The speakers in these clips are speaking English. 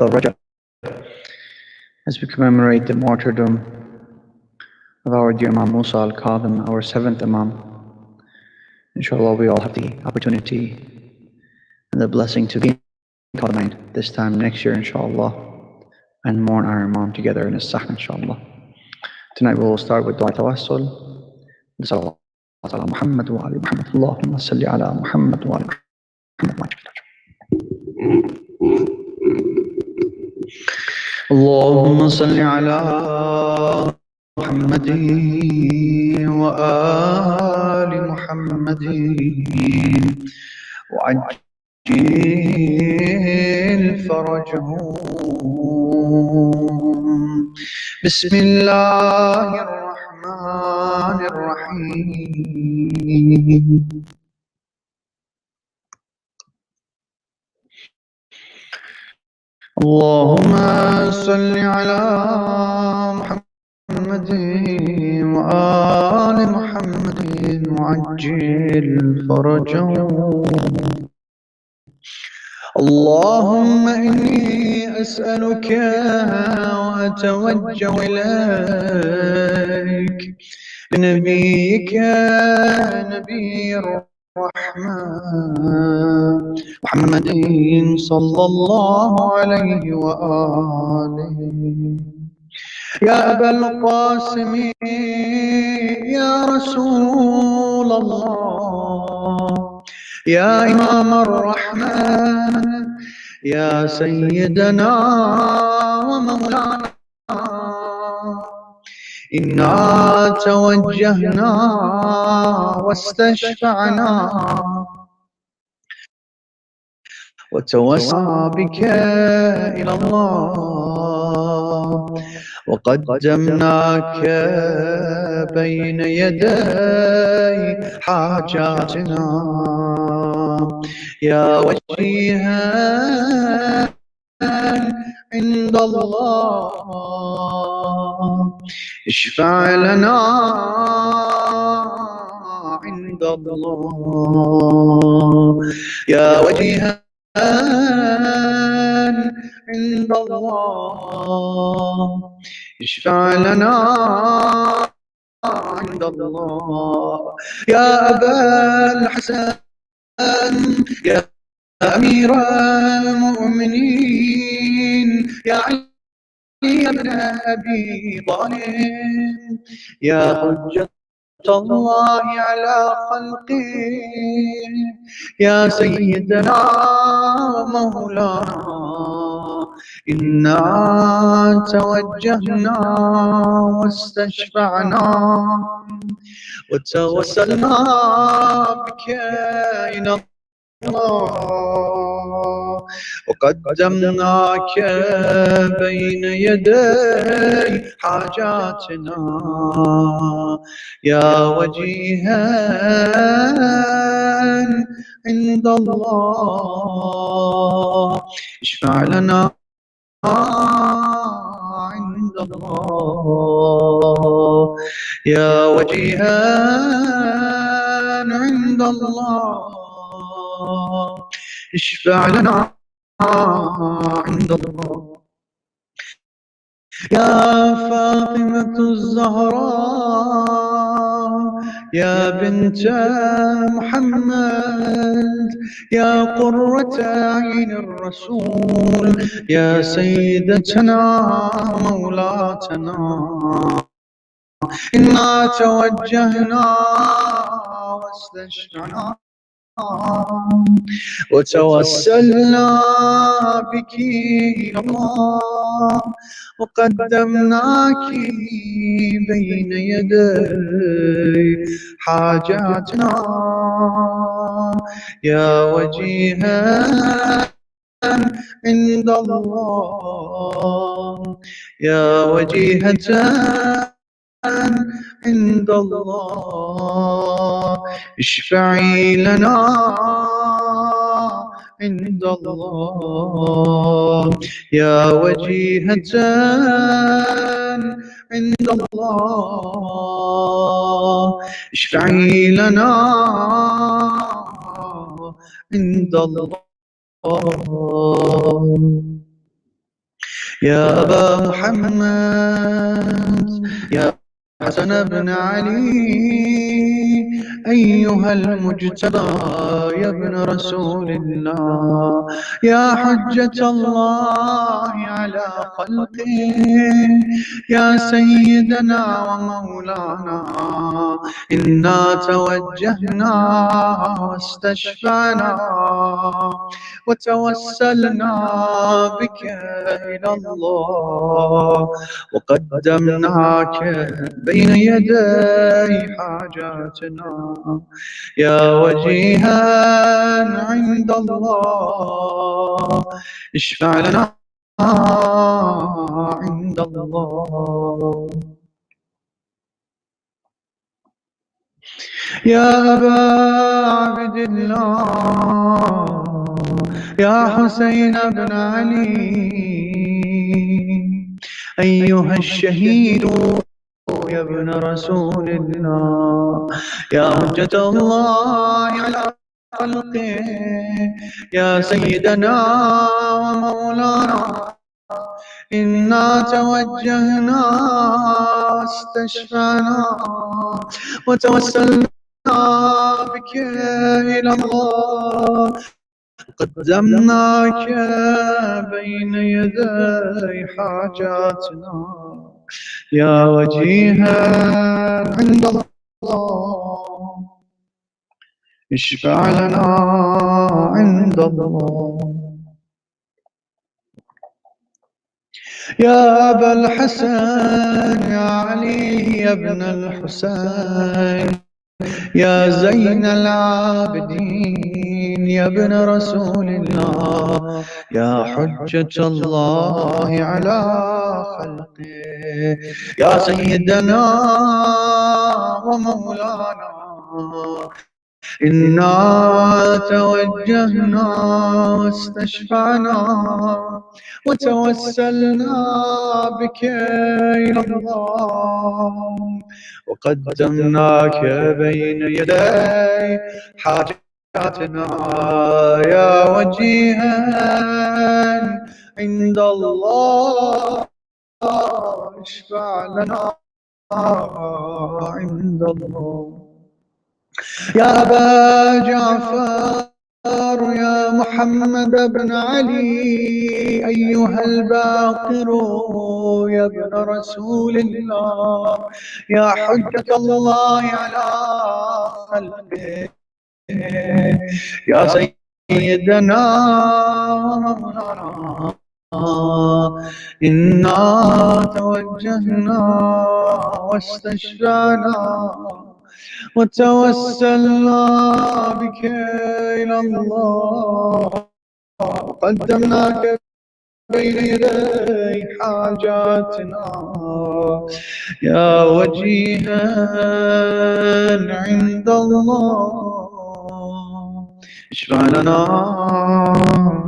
of Rajab, as we commemorate the martyrdom of our dear Imam Musa al-Kazim, our 7th Imam. Inshallah, we all have the opportunity and the blessing to be in Kadhim this time next year, inshallah, and mourn our Imam together in his sahn, inshallah. Tonight we will start with Dua Tawassul. Sallallahu ala Muhammad wa ali Muhammad. Allahumma salli ala Muhammad wa ali Muhammad. اللهم صل على محمد وآل محمد وعجل فرجهم. بسم الله الرحمن الرحيم. اللهم صل على محمد وآل محمد وعجل فرجهم. اللهم إني أسألك وأتوجه إليك بنبيك نبي الرحمة محمد صلى الله عليه وآله. يا أبا القاسم يا رسول الله، يا إمام الرحمن، يا سيدنا ومولانا، إنا توجهنا واستشفعنا وتوسلنا بك إلى الله، وقدمناك بين يدي حاجاتنا يا وجيها عند الله، اشفع لنا عند الله يا وجيها عند الله، اشفع لنا عند الله يا أبا الحسن، يا أمير المؤمنين، يا علي بن أبي طالب، يا حجة الله على خلقه، يا سيدنا مولانا، إنا توجهنا واستشفعنا وتوسلنا بك إلى الله، وقدمناك بين يدي حاجاتنا يا وجيها عند الله، اشفع لنا عند الله يا وجيها عند الله، اشفع لنا عند الله يا فاطمة الزهراء، يا بنت محمد، يا قرة عين الرسول، يا سيدتنا مولاتنا، إنا توجهنا واستشفعنا وتوسلنا بك إلى الله، وقدمناك بين يدي حاجاتنا يا وجيها عند الله، يا وجيهة عند الله، اشفعي لنا عند الله يا وجيهة عند الله، اشفعي لنا عند الله. يا أبا محمد يا حسن بن علي أيها المجتبى يا ابن رسول الله يا حجة الله على خلقه يا سيدنا ومولانا إنا توجهنا واستشفعنا وتوسلنا بك إلى الله وقدمناك بين يدي حاجاتنا يا وجيها عند الله اشفع لنا عند الله يا أبا عبد الله يا حسين بن علي أيها الشهيد يا ابن رسول الله يا حجة الله على خلقه يا سيدنا ومولانا إنا توجهنا واستشفعنا وتوسلنا بك إلى الله قدمناك بين يدي حاجاتنا يا وجيها عند الله اشفع لنا عند الله يا أبا الحسن يا علي يا ابن الحسين يا زين العابدين يا ابن رسول الله يا حجة الله على خلقه يا سيدنا ومولانا إنا توجهنا واستشفعنا وتوسلنا بك إلى الله وقدمناك بين يدي حاجاتنا يا وجيها عند الله اشفع لنا عند الله يا أبا جعفر يا محمد بن علي أيها الباقر يا ابن رسول الله يا حجة الله على خلقه يا سيدنا مولانا إنا توجهنا واستشفعنا وتوسلنا بك إلى الله وقدمناك بين يدي حاجاتنا يا وجيها عند الله اشفع لنا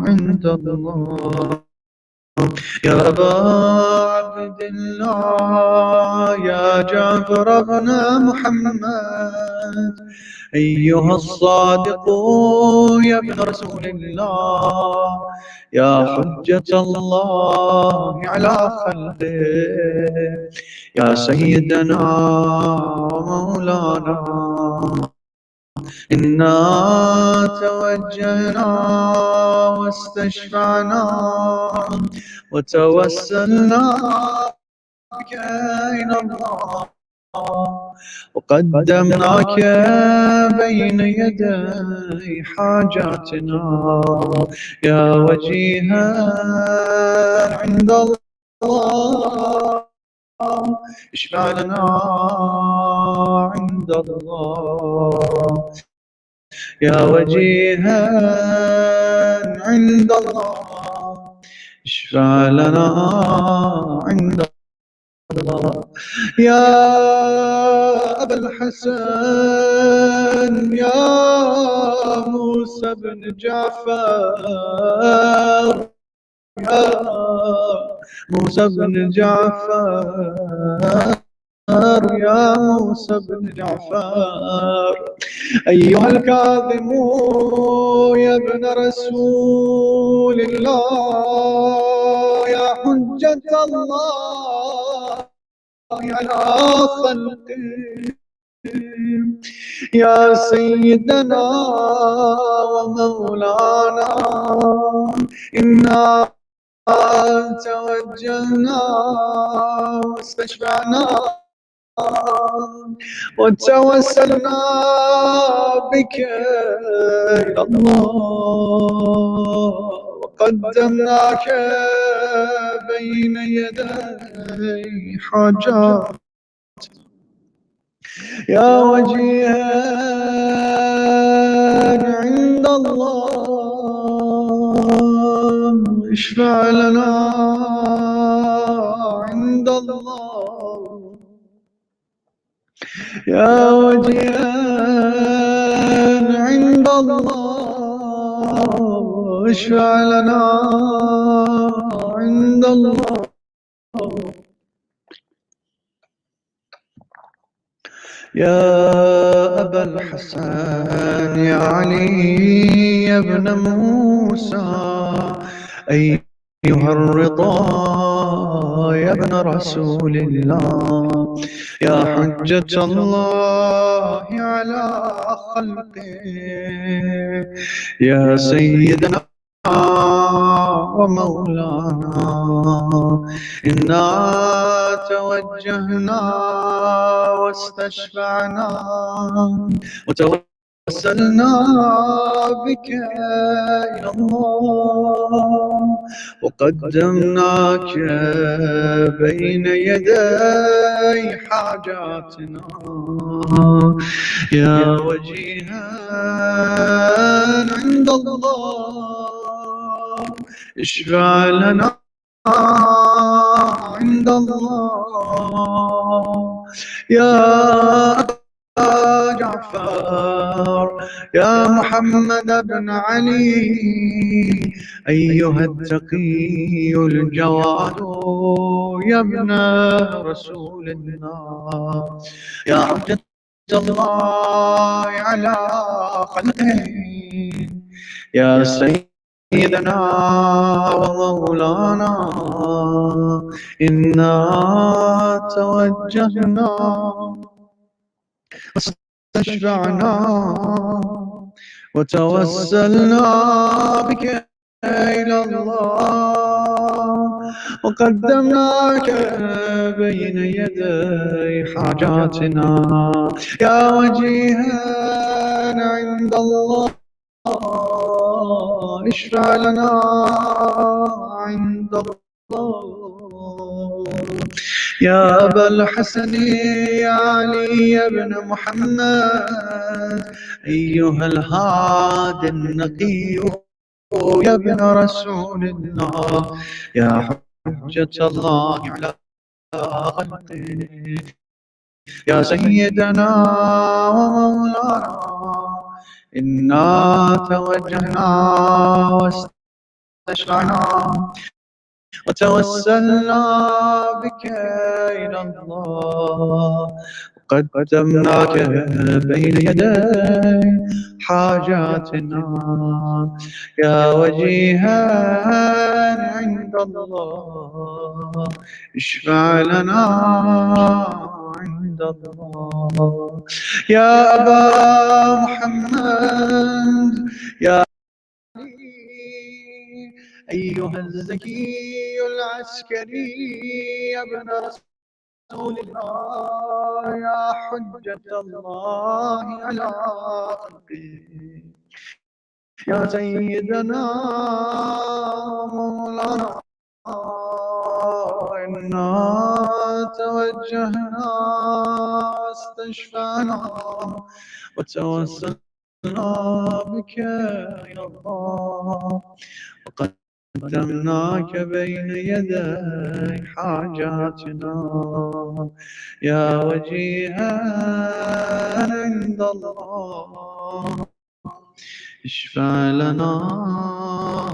عند الله يا أبا عبد الله يا جعفر بن محمد أيها الصادق يا ابن رسول الله يا حجة الله على خلقه يا سيدنا ومولانا إنا توجهنا واستشفعنا وتوسلنا بك إلى الله وقدمناك بين يدي حاجاتنا يا وجيها عند الله اشفع لنا عند الله يا وجيها عند الله اشفع لنا عند الله يا أبا الحسن يا موسى بن جعفر يا موسى بن جعفر يا موسى بن جعفر أيها الكاظم يا ابن رسول الله يا حجة حجة الله على خلقه يا سيدنا ومولانا إنا توجهنا واستشفعنا وتوسلنا بك إلى الله وقدمناك بين يدي حاجات يا وجيها عند الله اشفع لنا عند الله يا وجيها عند الله اشفع لنا عند الله يا أبا الحسن يا علي يا ابن موسى أيها الرضا يا ابن رسول الله يا حجة الله على خلقه يا سيدنا ومولانا إنا توجهنا واستشفعنا وتوسلنا بك إلى الله وقدمناك بين يدي حاجاتنا يا وجيها عند الله اشفع لنا عند الله يا أبا جعفر يا محمد بن علي أيها التقي الجواد يا ابن رسول الله يا حجة الله على خلقه يا سيدنا ومولانا إنا توجهنا واستشفعنا وتوسلنا بك إلى الله وقدمناك بين يدي حاجاتنا يا وجيها عند الله اشفع لنا عند الله يا أبا الحسن يا علي يا ابن محمد أيها الهادي النقي يا ابن رسول الله يا حجة الله على خلقه يا سيدنا ومولانا إنا توجهنا واستشفعنا وتوسلنا بك إلى الله قدمناك بين يدي حاجاتنا يا وجيها عند الله اشفع لنا عند الله يا أبا محمد يا أيها الزكي العسكري يا ابن رسول الله يا حجة الله على خلقه يا سيدنا مولانا إنا توجهنا واستشفعنا وتوسلنا بك إلى الله وقدمناك بين يدي حاجاتنا يا وجيها عند الله اشفع لنا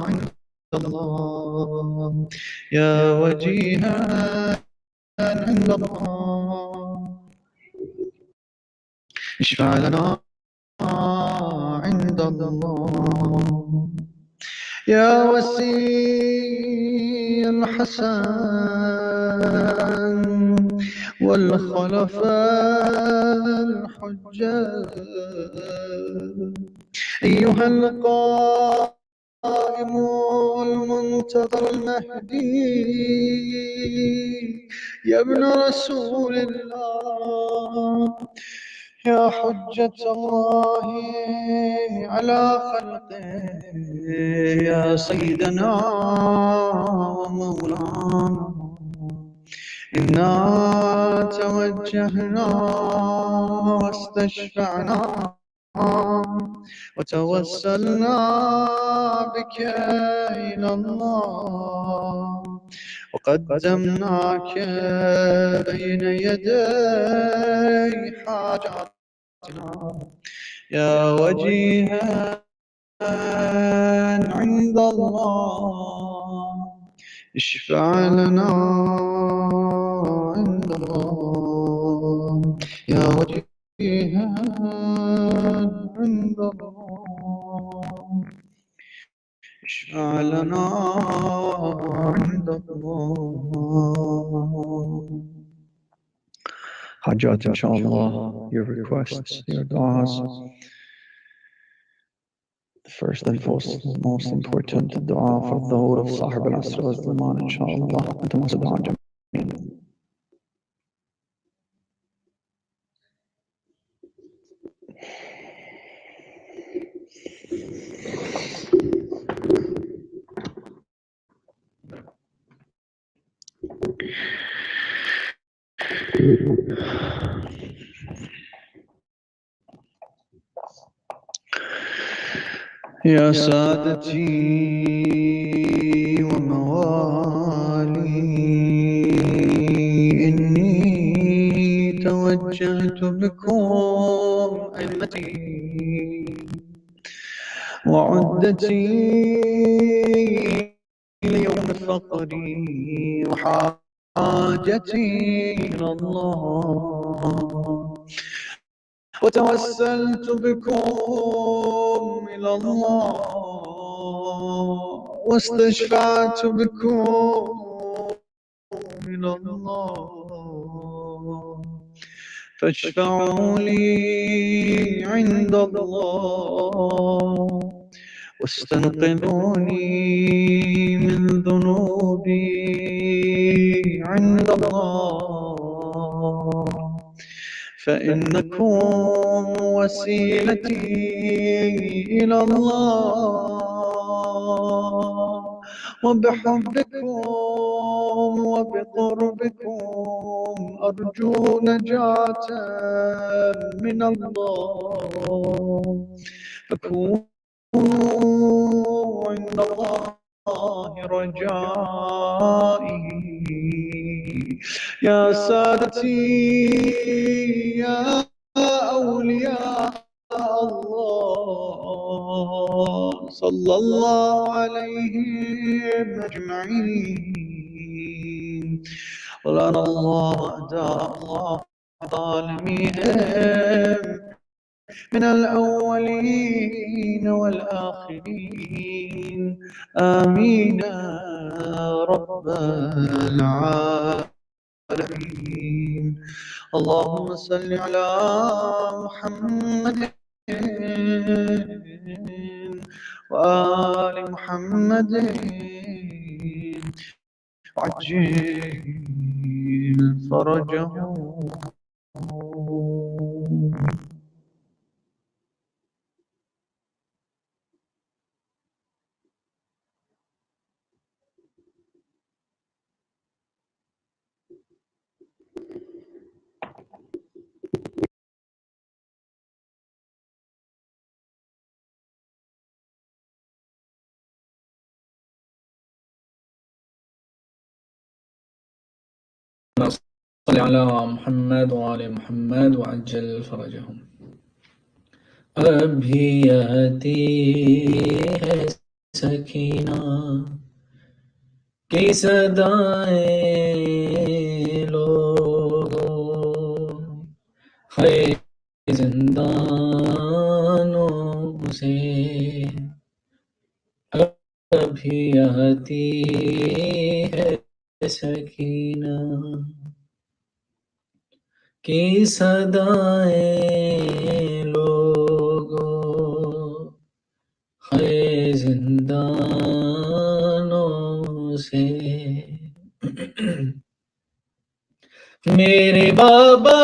عند الله يا وجيها عند الله اشفع لنا عند الله يا وسيع الحسن والخلفاء الحجاج، أيها القائم المنتظر المهدي، يا ابن رسول الله، يا حجة الله على خلقه، يا سيدنا ومولانا، إنا توجهنا واستشفعنا وتوسلنا بك إلى الله، وقدمناك بين يدي حاجاتنا يا وجيها عند الله، اشفع لنا عند الله يا وجيها عند الله، اشفع لنا عند الله. Hajat, inshallah, your requests, your du'as. The first and most important dua for the whole of Sahib al-Asr was the man, inshallah. أنتم أصدقاء جميعا. يا سادتي وموالي، إني توجهت بكم أئمتي وعدتي ليوم فقري وحاجتي إلى الله، وتوسلت بكم إلى الله، واستشفعت بكم إلى الله، فاشفعوا لي عند الله، واستنقذوني من ذنوبي عند الله، فإنكم وسيلتي إلى الله، وبحبكم وبقربكم أرجو نجاة من الله، فكونوا عند الله رجائي. يا سادتي يا أولياء الله، صلى الله عليهم أجمعين، ولعن الله أعداء الله ظالميهم من الأولين والآخرين، آمين يا رب العالمين. اللهم صل على محمد وآل محمد وعجل فرجهم. صل على محمد وآل محمد وعجل فرجهم. अभियती है सकीना की सदाएं लोगों, है जिंदानों से अब ابھی آتی ہے سکینہ کی صدائیں لوگوں ہے زندانوں سے میرے بابا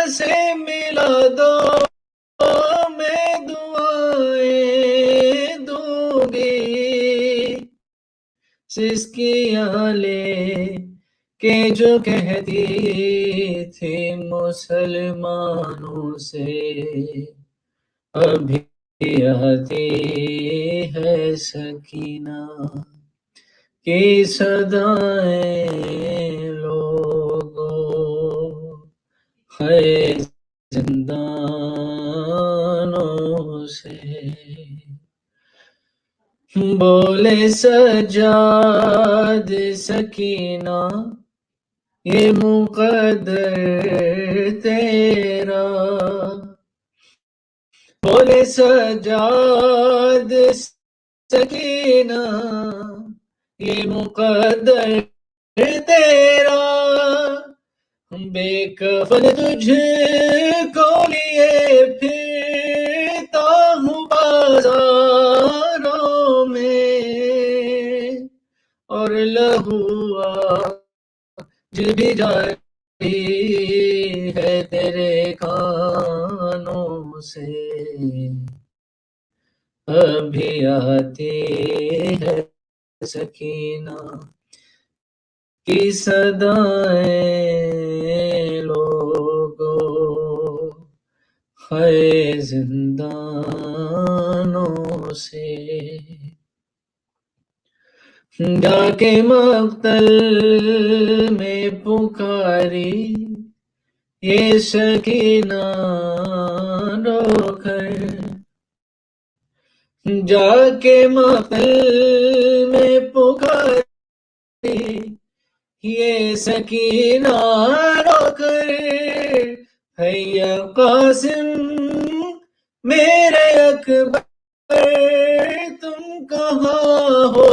سے ملا دو میں دعائیں دوں گی سسکیاں لے کہ جو کہتی تھی مسلمانوں سے ابھی آتی ہے سکینہ کی صدائیں لوگوں ہے زندانوں سے بولے سجاد سکینہ یہ مقدر تیرا بولے سجاد سکینہ یہ مقدر تیرا بے کفن تجھ کو لیے پھرتا ہوں بازاروں میں اور لہو آج بھی جاری ہے تیرے کانوں سے ابھی آتی ہے سکینہ کی صدائیں لوگوں ہے زندانوں سے جا کے مقتل میں پکاری یہ سکینہ رو کر جا کے مقتل میں پکاری یہ سکینہ رو کر حیا قاسم میرے اکبر تم کہاں ہو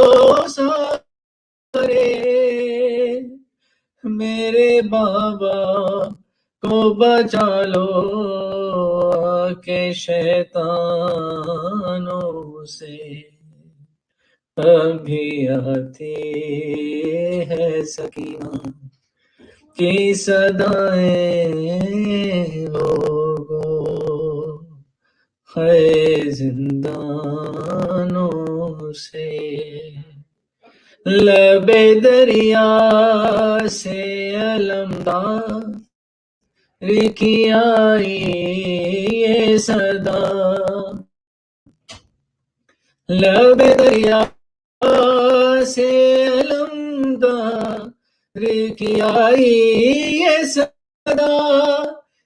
سارے میرے بابا کو بچا لو کہ شیطانوں سے ابھی آتی ہے سکینہ کی صدائیں لوگوں ہے زندانوں سے لب دریا سے علمدار کی آئی یہ صدا لب دریا سے علمدار کی آئی یہ صدا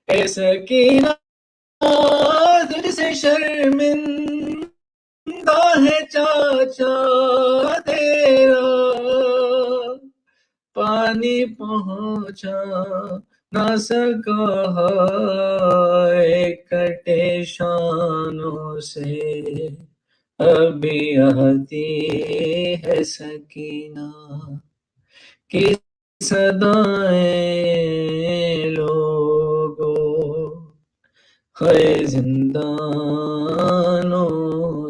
اے سکینہ تجھ سے شرمندہ ہے چاچا تیرا پانی پہنچا نہ سکا ہے کٹے شانوں سے ابھی آتی ہے سکینہ کی صدائیں لوگوں ہے زندانوں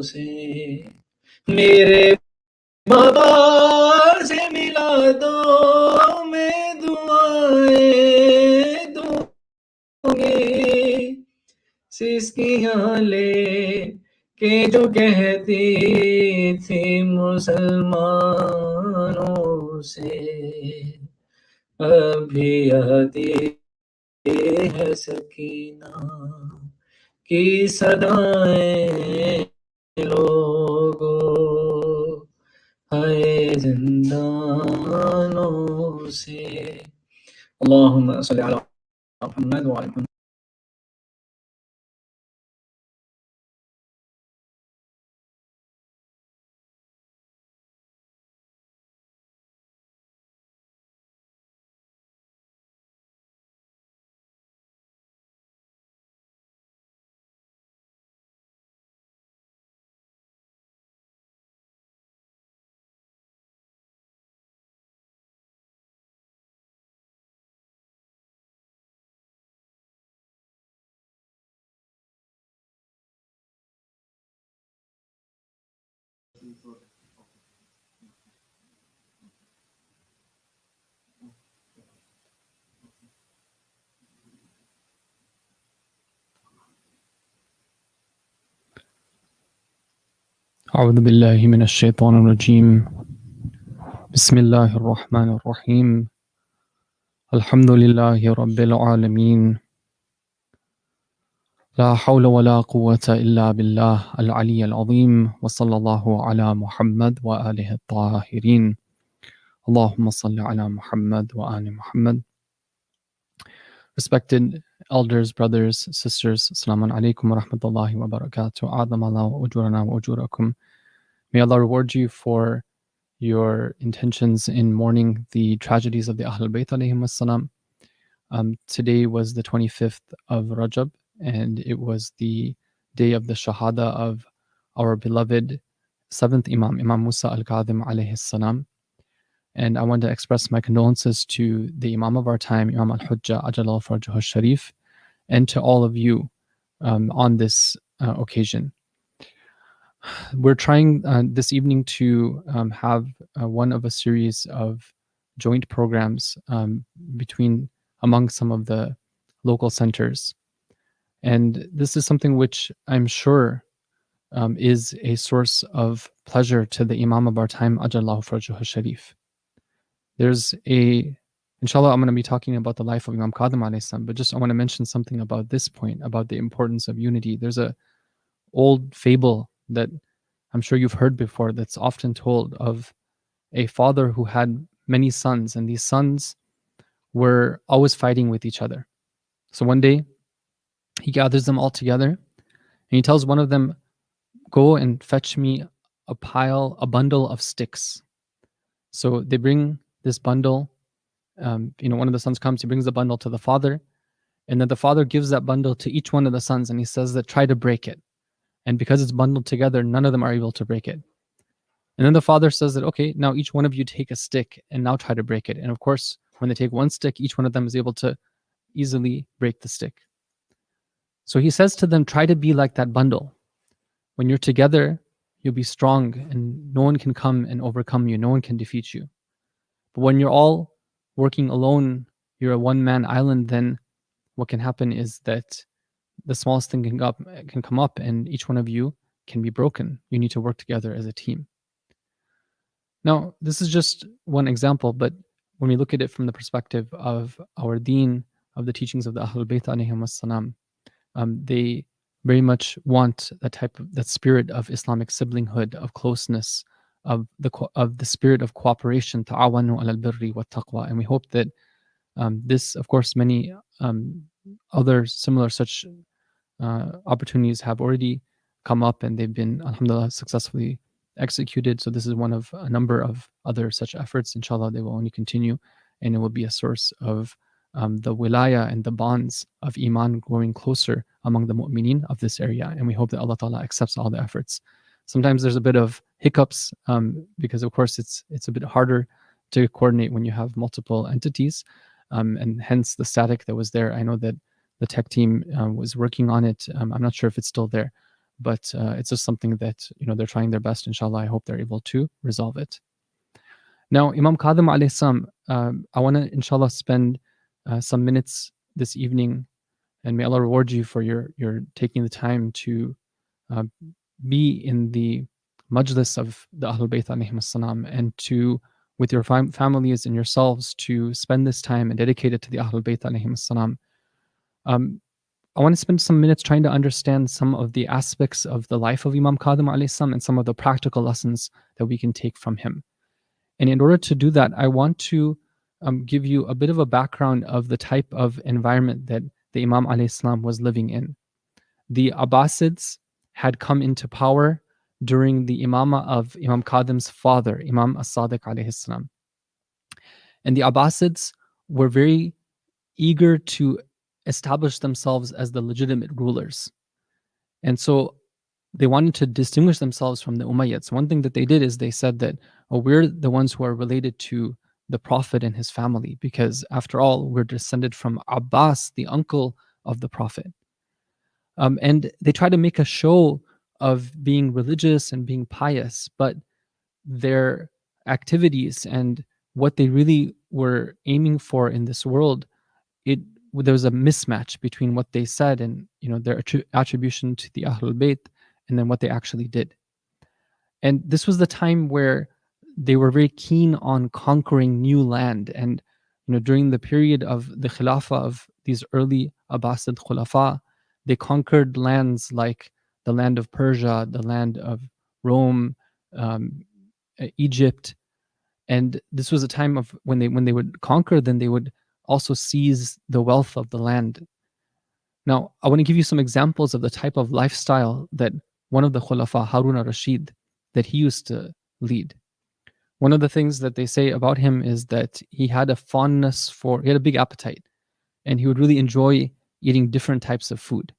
سے میرے بابا سے ملا دو میں دعائیں دوں گی سسکیاں لے کہ جو کہتی تھی مسلمانوں سے ابھی آتی ہے سکینہ کی صدائیں لوگوں ہے زندانوں سے اللہم صلی علی محمد وعلی محمد أعوذ بالله من الشيطان الرجيم بسم الله الرحمن الرحيم الحمد لله رب العالمين لا حول ولا قوة إلا بالله العلي العظيم وصلى الله على محمد وآله الطاهرين اللهم صل على محمد وآل محمد. Respected elders, brothers, sisters, Assalamu alaikum wa rahmatullahi wa barakatuh. A'adham Allah wa ujurana wa ujurakum. May Allah reward you for your intentions in mourning the tragedies of the Ahlul Bayt alayhim wassalam. Today was the 25th of Rajab, and it was the day of the Shahada of our beloved 7th Imam, Imam Musa al-Kazim alayhi salam. And I want to express my condolences to the Imam of our time, Imam al-Hujjah, Ajalal Farjahu al-Sharif, and to all of you on this occasion. We're trying this evening to have one of a series of joint programs among some of the local centers. And this is something which I'm sure is a source of pleasure to the Imam of our time, Ajallahu Farjahu Sharif. Inshallah, I'm going to be talking about the life of Imam Kadhim alayhi salam, but just I want to mention something about this point, about the importance of unity. There's a old fable that I'm sure you've heard before that's often told of a father who had many sons, and these sons were always fighting with each other. So one day, he gathers them all together, and he tells one of them, go and fetch me a bundle of sticks. So they bring this bundle, one of the sons comes, he brings the bundle to the father, and then the father gives that bundle to each one of the sons, and he says that try to break it. And because it's bundled together, none of them are able to break it. And then the father says that, okay, now each one of you take a stick and now try to break it. And of course, when they take one stick, each one of them is able to easily break the stick. So he says to them, try to be like that bundle. When you're together, you'll be strong and no one can come and overcome you. No one can defeat you. But when you're all working alone, you're a one-man island, then what can happen is that the smallest thing can come up and each one of you can be broken. You need to work together as a team. Now, this is just one example, but when we look at it from the perspective of our deen, of the teachings of the Ahlul Bayt alayhim wassalam, they very much want that spirit of Islamic siblinghood, of closeness, of the spirit of cooperation, ta'awanu alal birri wa taqwa. And we hope that this, of course, many other similar such opportunities have already come up and they've been, alhamdulillah, successfully executed. So this is one of a number of other such efforts. Inshallah, they will only continue, and it will be a source of the wilaya and the bonds of iman growing closer among the mu'mineen of this area. And we hope that Allah Ta'ala accepts all the efforts. Sometimes there's a bit of hiccups because of course it's a bit harder to coordinate when you have multiple entities, and hence the static that was there. I know that the tech team was working on it. I'm not sure if it's still there, but it's just something that they're trying their best. Inshallah, I hope they're able to resolve it. Now, Imam Kadhim alayhi salam, I want to inshallah spend some minutes this evening, and may Allah reward you for your taking the time to be in the Majlis of the Ahlul Bayt alayhim salam, and to, with your families and yourselves, to spend this time and dedicate it to the Ahlul Bayt alayhim salam. I want to spend some minutes trying to understand some of the aspects of the life of Imam Kadhim alayhi salam and some of the practical lessons that we can take from him. And in order to do that, I want to give you a bit of a background of the type of environment that the Imam alayhi salam was living in. The Abbasids had come into power during the imamah of Imam Kadhim's father, Imam as-Sadiq alayhi salam. And the Abbasids were very eager to establish themselves as the legitimate rulers. And so they wanted to distinguish themselves from the Umayyads. One thing that they did is they said that, we're the ones who are related to the Prophet and his family, because after all, we're descended from Abbas, the uncle of the Prophet. And they tried to make a show of being religious and being pious, but their activities and what they really were aiming for in this world, there was a mismatch between what they said and their attribution to the Ahlul Bayt and then what they actually did. And this was the time where they were very keen on conquering new land. And during the period of the Khilafah of these early Abbasid Khulafa, they conquered lands like the land of Persia, the land of Rome, Egypt. And this was a time of when they would conquer, then they would also seize the wealth of the land. Now, I want to give you some examples of the type of lifestyle that one of the Khulafa, Harun al-Rashid, that he used to lead. One of the things that they say about him is that he had a big appetite, and he would really enjoy eating different types of food.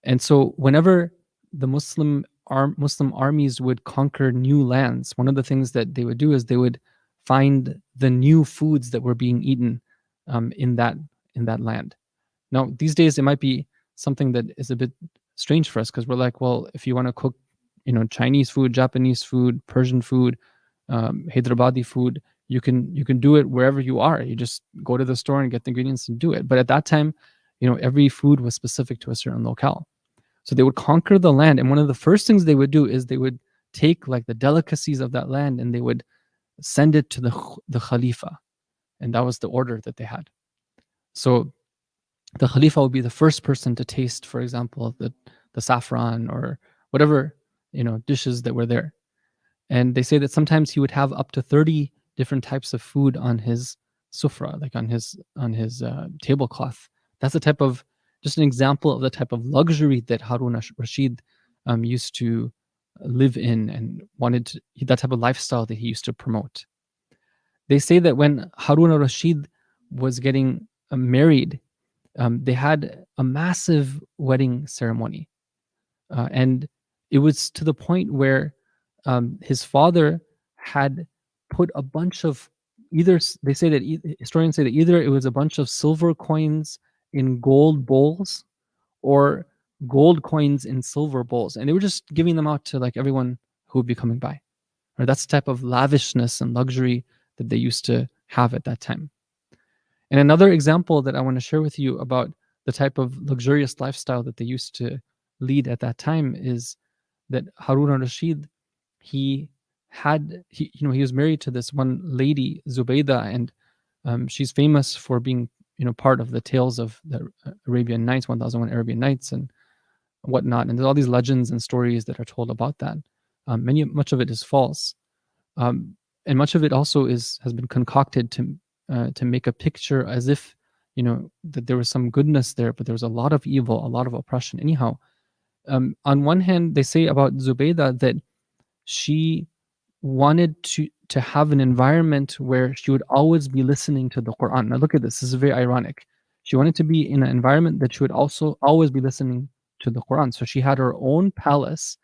And so whenever the Muslim armies would conquer new lands, one of the things that they would do is they would find the new foods that were being eaten in that land. Now, these days, it might be something that is a bit strange for us because we're like, well, if you want to cook, Chinese food, Japanese food, Persian food, Hyderabadi food, you can do it wherever you are. You just go to the store and get the ingredients and do it. But at that time, every food was specific to a certain locale. So they would conquer the land, and one of the first things they would do is they would take like the delicacies of that land and they would send it to the Khalifa, and that was the order that they had. So the Khalifa would be the first person to taste, for example, the saffron or whatever dishes that were there. And they say that sometimes he would have up to 30 different types of food on his sufra, like on his tablecloth. That's just an example of the type of luxury that Harun al-Rashid used to live in and that type of lifestyle that he used to promote. They say that when Harun al-Rashid was getting married, they had a massive wedding ceremony. And it was to the point where his father had put a bunch of historians say that either it was a bunch of silver coins in gold bowls or gold coins in silver bowls. And they were just giving them out to like everyone who would be coming by. Or that's the type of lavishness and luxury that they used to have at that time. And another example that I want to share with you about the type of luxurious lifestyle that they used to lead at that time is that Harun al-Rashid, he was married to this one lady, Zubaydah, and she's famous for being part of the tales of the Arabian Nights, 1001 Arabian Nights and whatnot. And there's all these legends and stories that are told about that. Much of it is false. And much of it also has been concocted to make a picture as if, that there was some goodness there, but there was a lot of evil, a lot of oppression. Anyhow, on one hand, they say about Zubaydah that she wanted to have an environment where she would always be listening to the Quran. Now look at this. This is very ironic. She wanted to be in an environment that she would also always be listening to the Quran. So she had her own palace.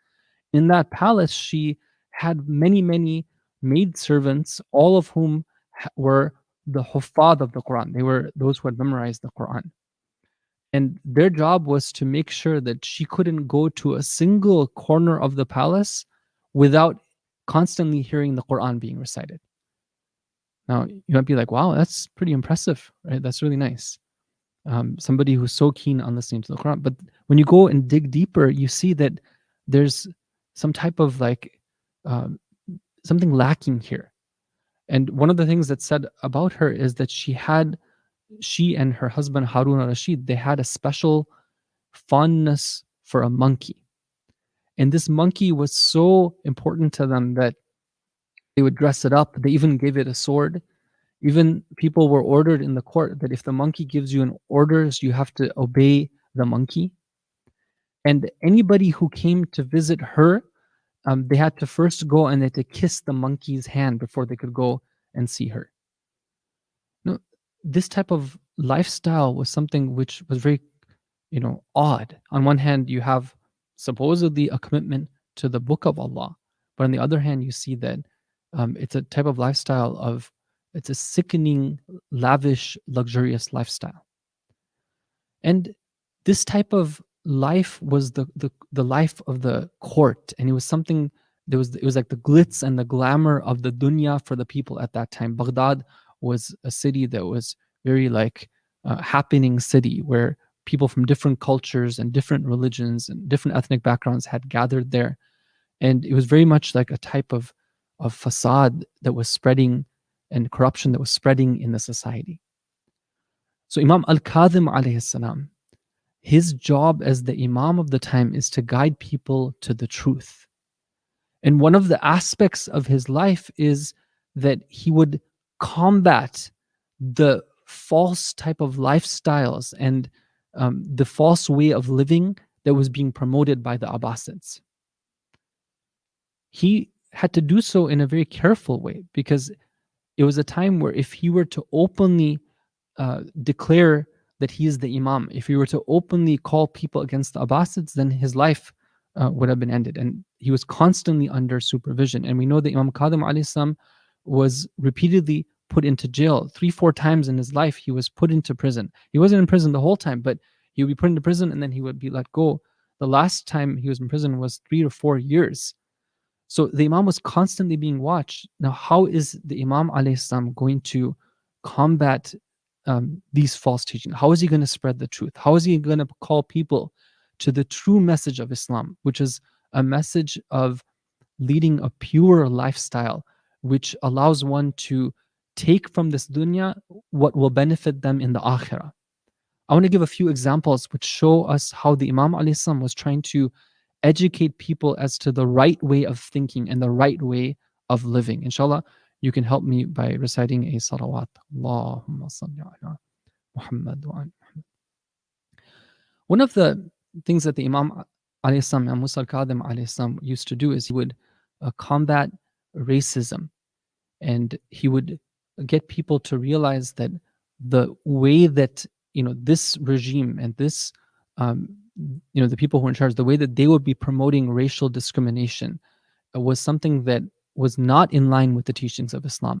In that palace, she had many, many maidservants, all of whom were the huffaz of the Quran. They were those who had memorized the Quran. And their job was to make sure that she couldn't go to a single corner of the palace without constantly hearing the Quran being recited. Now, you might be like, wow, that's pretty impressive, right? That's really nice. Somebody who's so keen on listening to the Quran. But when you go and dig deeper, you see that there's some type of something lacking here. And one of the things that's said about her is that she and her husband Harun al-Rashid, they had a special fondness for a monkey. And this monkey was so important to them that they would dress it up. They even gave it a sword. Even people were ordered in the court that if the monkey gives you an orders, you have to obey the monkey. And anybody who came to visit her, they had to first go and they had to kiss the monkey's hand before they could go and see her. Now, this type of lifestyle was something which was very, odd. On one hand, you have supposedly a commitment to the book of Allah, but on the other hand, you see that it's a type of lifestyle it's a sickening, lavish, luxurious lifestyle. And this type of life was the life of the court, and it was something. It was like the glitz and the glamour of the dunya for the people at that time. Baghdad was a city that was very like happening city where people from different cultures and different religions and different ethnic backgrounds had gathered there, and it was very much like a type of facade that was spreading and corruption that was spreading in the society. So Imam al-Kadhim alayhi salam, his job as the Imam of the time is to guide people to the truth. And one of the aspects of his life is that he would combat the false type of lifestyles and the false way of living that was being promoted by the Abbasids. He had to do so in a very careful way because it was a time where if he were to openly declare that he is the Imam, if he were to openly call people against the Abbasids, then his life would have been ended. And he was constantly under supervision. And we know that Imam Kadhim alayhi salam was repeatedly put into jail. 3-4 times in his life, he was put into prison. He wasn't in prison the whole time, but he would be put into prison and then he would be let go. The last time he was in prison was 3 to 4 years. So the Imam was constantly being watched. Now, how is the Imam alayhi salam going to combat these false teachings? How is he going to spread the truth? How is he going to call people to the true message of Islam, which is a message of leading a pure lifestyle, which allows one to take from this dunya what will benefit them in the akhirah? I want to give a few examples which show us how the Imam alayhi salam was trying to educate people as to the right way of thinking and the right way of living. Inshallah, you can help me by reciting a salawat. Allahumma salli ala Muhammad wa ala Muhammad. One of the things that the Imam alayhi salam, Imam Musa al-Kazim alayhi salam, used to do is he would combat racism, and he would get people to realize that the way that this regime and this the people who are in charge, the way that they would be promoting racial discrimination was something that was not in line with the teachings of Islam.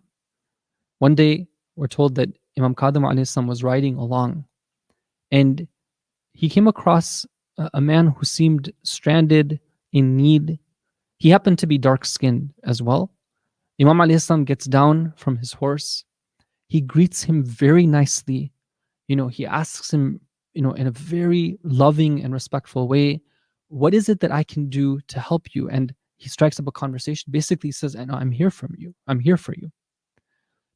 One day, we're told that Imam Kadhim alayhi salam was riding along, and he came across a man who seemed stranded, in need. He happened to be dark-skinned as well. Imam alayhi salam gets down from his horse. He greets him very nicely. He asks him, in a very loving and respectful way, what is it that I can do to help you? And he strikes up a conversation. Basically, he says, I'm here for you. I'm here for you.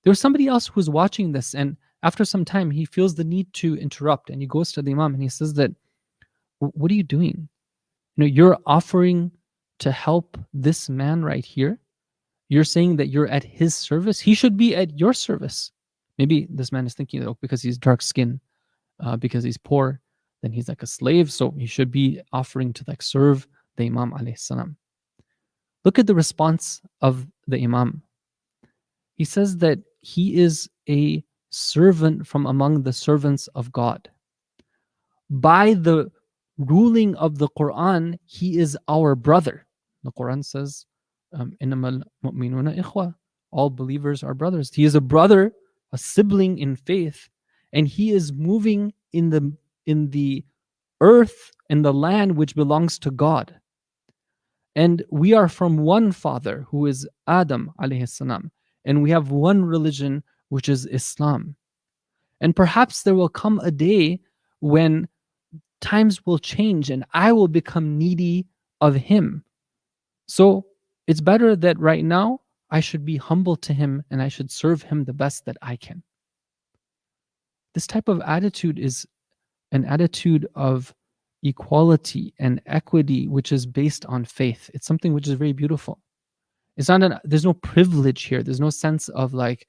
There was somebody else who was watching this, and after some time, he feels the need to interrupt, and he goes to the Imam and he says that, what are you doing? You're offering to help this man right here. You're saying that you're at his service. He should be at your service. Maybe this man is thinking that because he's dark-skinned, because he's poor, then he's like a slave, so he should be offering to serve the Imam alayhi salam. Look at the response of the Imam. He says that he is a servant from among the servants of God. By the ruling of the Quran, he is our brother. The Quran says, "Innamal mu'minuna ikhwa." All believers are brothers. He is a brother, a sibling in faith, and he is moving in the earth and the land which belongs to God. And we are from one father, who is Adam alayhi salam, and we have one religion, which is Islam. And perhaps there will come a day when times will change and I will become needy of him. So it's better that right now I should be humble to him and I should serve him the best that I can. This type of attitude is an attitude of equality and equity, which is based on faith. It's something which is very beautiful. It's not there's no privilege here. There's no sense of there's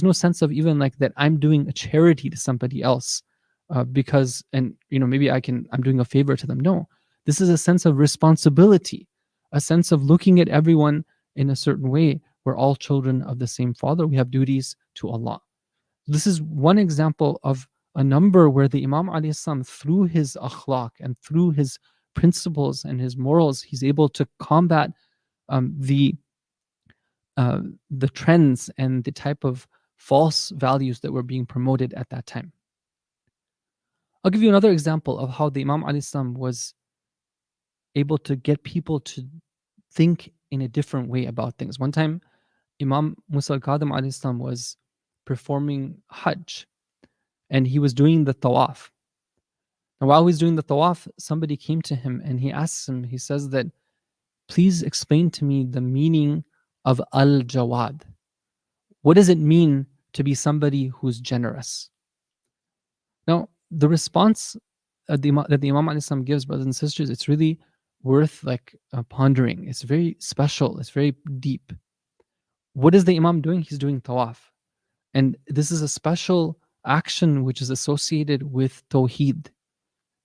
no sense of even that I'm doing a charity to somebody else because maybe I'm doing a favor to them. No, this is a sense of responsibility, a sense of looking at everyone in a certain way. We're all children of the same Father. We have duties to Allah. This is one example of a number where the Imam alayhi salam, through his akhlaq and through his principles and his morals, he's able to combat the trends and the type of false values that were being promoted at that time. I'll give you another example of how the Imam alayhi salam was able to get people to think in a different way about things. One time, Imam Musa al-Kazim alayhi salam was performing Hajj, and he was doing the tawaf. And while he's doing the tawaf, somebody came to him and he asks him, he says that, please explain to me the meaning of al-Jawad. What does it mean to be somebody who's generous? Now, the response that the Imam alayhi salam gives, brothers and sisters, it's really worth pondering. It's very special. It's very deep. What is the Imam doing? He's doing tawaf. And this is a special action which is associated with Tawheed.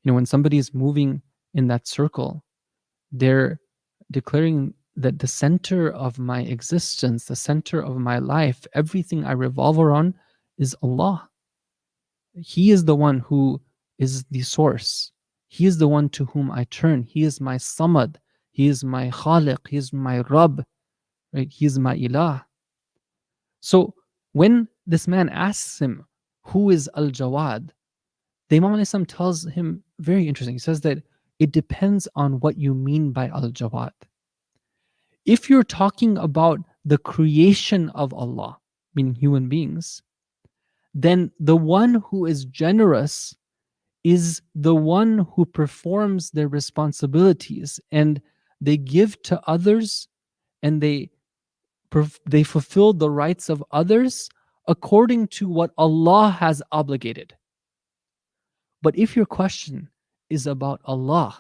When somebody is moving in that circle, they're declaring that the center of my existence, the center of my life, everything I revolve around is Allah. He is the one who is the source. He is the one to whom I turn. He is my Samad. He is my Khaliq. He is my Rabb. Right? He is my Ilah. So when this man asks him, who is Al-Jawad? The Imam alayhi salam tells him, very interesting, he says that it depends on what you mean by Al-Jawad. If you're talking about the creation of Allah, meaning human beings, then the one who is generous is the one who performs their responsibilities, and they give to others, and they fulfill the rights of others according to what Allah has obligated. But if your question is about Allah,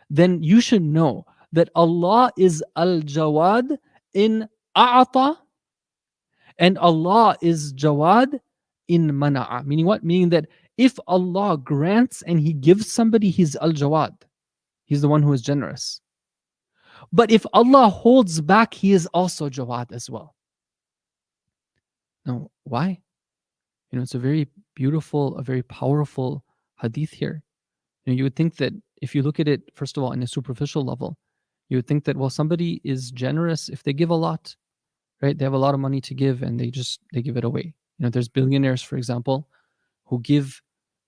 then you should know that Allah is Al-Jawad in A'ata, and Allah is Jawad in Mana'a. Meaning what? Meaning that if Allah grants and He gives somebody, He's Al-Jawad. He's the one who is generous. But if Allah holds back, He is also Jawad as well. Now, why? It's a very beautiful, a very powerful hadith here. You would think that if you look at it, first of all, in a superficial level, you would think that, well, somebody is generous if they give a lot, right? They have a lot of money to give and they give it away. There's billionaires, for example, who give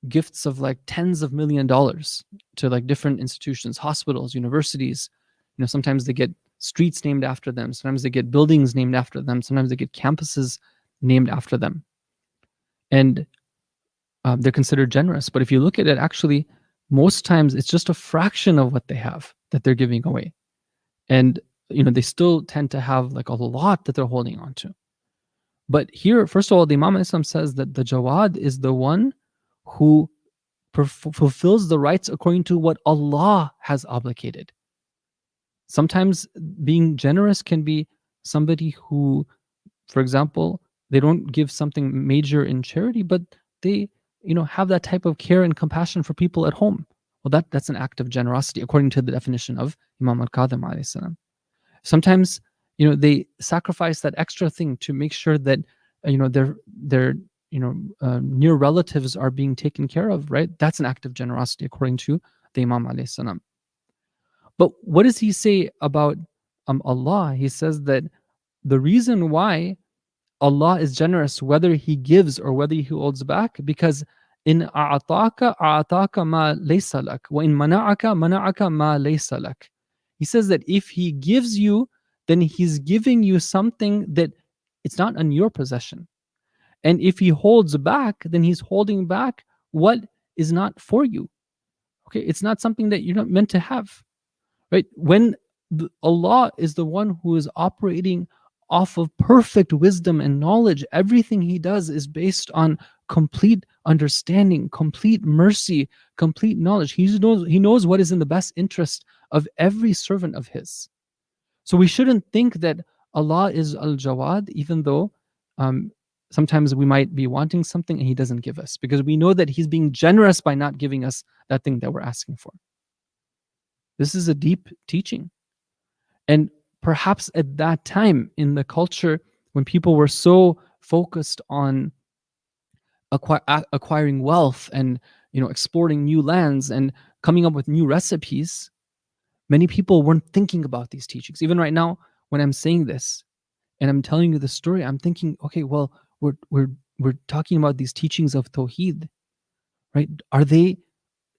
gifts of tens of $1,000,000 to different institutions, hospitals, universities. Sometimes they get streets named after them. Sometimes they get buildings named after them. Sometimes they get campuses named after them. And they're considered generous. But if you look at it, actually, most times it's just a fraction of what they have that they're giving away. And, they still tend to have a lot that they're holding on to. But here, first of all, the Imam Islam says that the Jawad is the one who fulfills the rights according to what Allah has obligated. Sometimes being generous can be somebody who, for example, they don't give something major in charity, but they, have that type of care and compassion for people at home. Well, that's an act of generosity according to the definition of Imam al-Kadhim alayhi salam. Sometimes, they sacrifice that extra thing to make sure that, their near relatives are being taken care of, right? That's an act of generosity according to the Imam alayhi salam. But what does he say about Allah? He says that the reason why Allah is generous, whether He gives or whether He holds back, because in a'ataka ma laysa lak, wa in mana'aka ma laysa lak. He says that if He gives you, then He's giving you something that it's not in your possession. And if He holds back, then He's holding back what is not for you. Okay, it's not something that you're not meant to have. Right? When Allah is the one who is operating off of perfect wisdom and knowledge, everything He does is based on complete understanding, complete mercy, complete knowledge. He knows what is in the best interest of every servant of His. So we shouldn't think that Allah is Al-Jawad, even though sometimes we might be wanting something and He doesn't give us, because we know that He's being generous by not giving us that thing that we're asking for. This is a deep teaching. And perhaps at that time in the culture, when people were so focused on acquiring wealth and exploring new lands and coming up with new recipes, many people weren't thinking about these teachings. Even right now, when I'm saying this and I'm telling you the story, I'm thinking, okay, well, we're talking about these teachings of Tawheed, right?